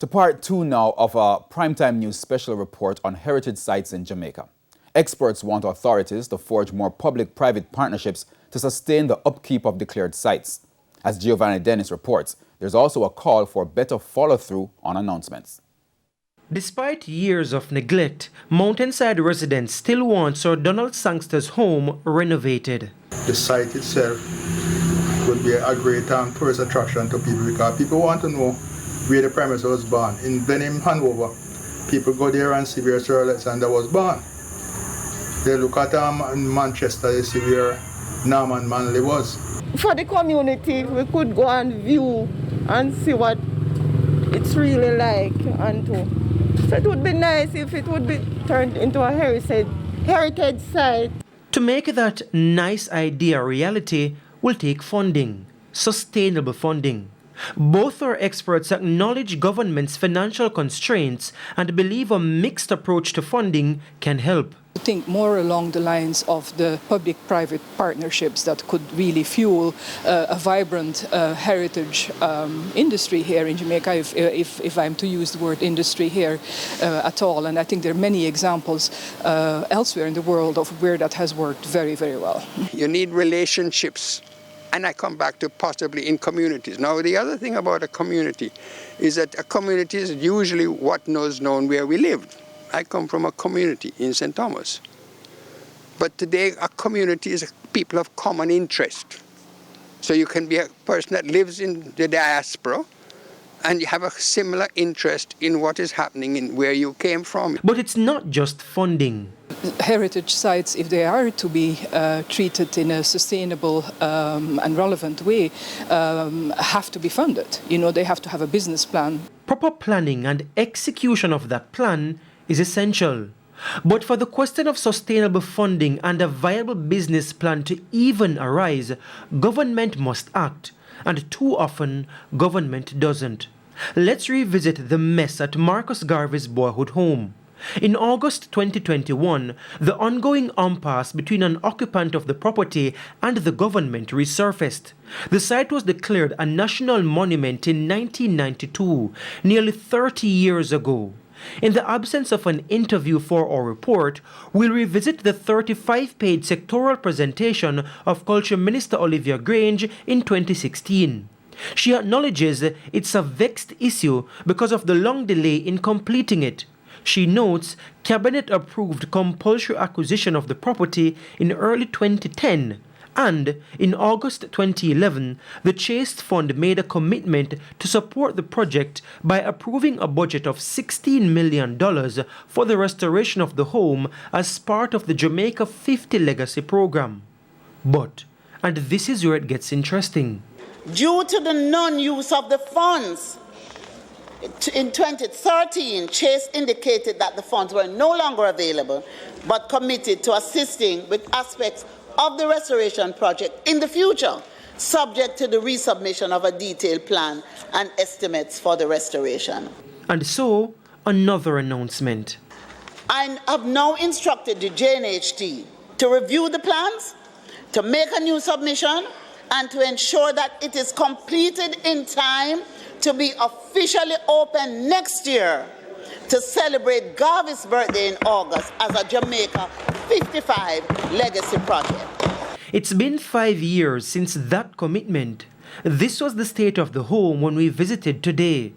To part two now of a Primetime News special report on heritage sites in Jamaica. Experts want authorities to forge more public-private partnerships to sustain the upkeep of declared sites. As Giovanni Dennis reports, there's also a call for better follow-through on announcements. Despite years of neglect, Mountainside residents still want Sir Donald Sangster's home renovated. The site itself would be a great tourist attraction to people because people want to know where the Prime Minister was born. In Benin, Hanover, people go there and see where Sir Alexander was born. They look at Manchester, they see where Norman Manley was. For the community, we could go and view and see what it's really like. So it would be nice if it would be turned into a heritage site. To make that nice idea a reality will take funding, sustainable funding. Both our experts acknowledge government's financial constraints and believe a mixed approach to funding can help. I think more along the lines of the public-private partnerships that could really fuel a vibrant heritage industry here in Jamaica, if I'm to use the word industry here at all. And I think there are many examples elsewhere in the world of where that has worked very, very well. You need relationships. And I come back to possibly in communities. Now, the other thing about a community is that a community is usually what is known where we lived. I come from a community in St. Thomas. But today, a community is people of common interest. So you can be a person that lives in the diaspora and you have a similar interest in what is happening in where you came from. But it's not just funding. Heritage sites, if they are to be treated in a sustainable and relevant way, have to be funded. You know, they have to have a business plan. Proper planning and execution of that plan is essential. But for the question of sustainable funding and a viable business plan to even arise, government must act. And too often, government doesn't. Let's revisit the mess at Marcus Garvey's boyhood home. In August 2021, the ongoing impasse between an occupant of the property and the government resurfaced. The site was declared a national monument in 1992, nearly 30 years ago. In the absence of an interview for our report, we'll revisit the 35-page sectoral presentation of Culture Minister Olivia Grange in 2016. She acknowledges it's a vexed issue because of the long delay in completing it. She notes Cabinet approved compulsory acquisition of the property in early 2010, and in August 2011, the Chaste Fund made a commitment to support the project by approving a budget of $16 million for the restoration of the home as part of the Jamaica 50 Legacy Program. But, and this is where it gets interesting, due to the non-use of the funds, in 2013, Chase indicated that the funds were no longer available, but committed to assisting with aspects of the restoration project in the future, subject to the resubmission of a detailed plan and estimates for the restoration. And so, another announcement. I have now instructed the JNHT to review the plans, to make a new submission, and to ensure that it is completed in time to be officially open next year to celebrate Garvey's birthday in August as a Jamaica 55 Legacy Project. It's been 5 years since that commitment. This was the state of the home when we visited today.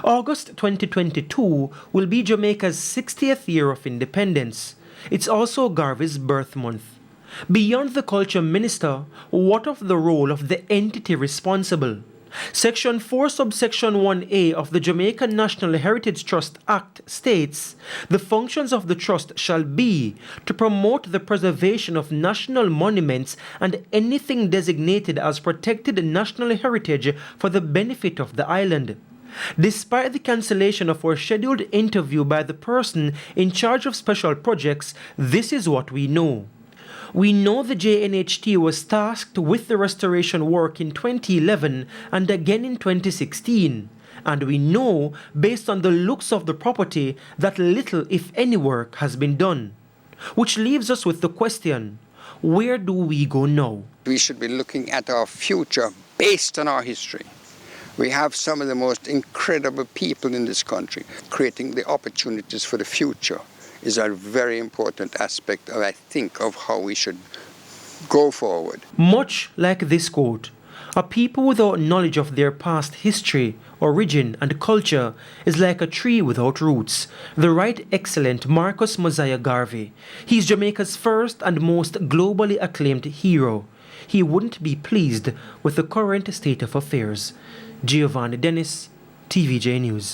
August 2022 will be Jamaica's 60th year of independence. It's also Garvey's birth month. Beyond the Culture Minister, what of the role of the entity responsible? Section 4 subsection 1A of the Jamaican National Heritage Trust Act states, the functions of the trust shall be to promote the preservation of national monuments and anything designated as protected national heritage for the benefit of the island. Despite the cancellation of our scheduled interview by the person in charge of special projects, this is what we know. We know the JNHT was tasked with the restoration work in 2011 and again in 2016. And we know, based on the looks of the property, that little, if any, work has been done. Which leaves us with the question, where do we go now? We should be looking at our future based on our history, We have some of the most incredible people in this country. Creating the opportunities for the future is a very important aspect, I think, of how we should go forward. Much like this quote, a people without knowledge of their past history, origin and culture is like a tree without roots. The Right Excellent Marcus Mosiah Garvey. He's Jamaica's first and most globally acclaimed hero. He wouldn't be pleased with the current state of affairs. Giovanni Dennis, TVJ News.